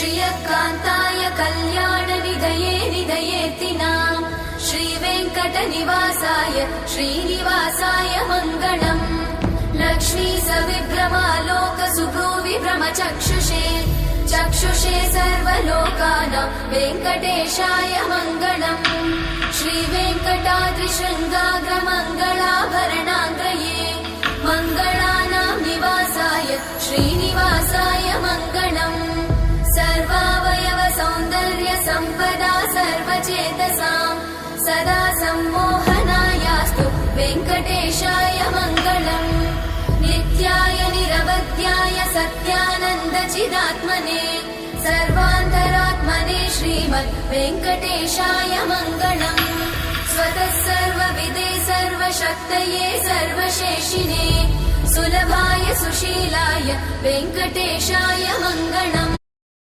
श्रियकान्ताय कल्याणनिधये निधयेतिनाम् श्रीवेङ्कटनिवासाय श्रीनिवासाय मङ्गलम् लक्ष्मी सविभ्रमालोक सुभ्रूविभ्रमचक्षुषे चक्षुषे सर्वलोकानां वेङ्कटेशाय मङ्गलम् श्रीवेङ्कटाद्रिशृङ्गाग्रमङ्गलाभरणाङ्गये मङ्गलानां निवासाय श्रीनिवासाय मङ्गलम् सर्वावयव सौन्दर्य सम्पदा सर्वचेतसां सदा सम्मोहनायास्तु वेङ्कटेशाय मङ्गलम् नित्याय निरवध्याय सत्यानन्दचिदात्मने सर्वान्तरात्मने श्रीमद् वेङ्कटेशाय मङ्गलम् स्वतः सर्वविदे सर्वशक्तये सर्वशेषिने सुलभाय सुशीलाय वेङ्कटेशाय मङ्गलम्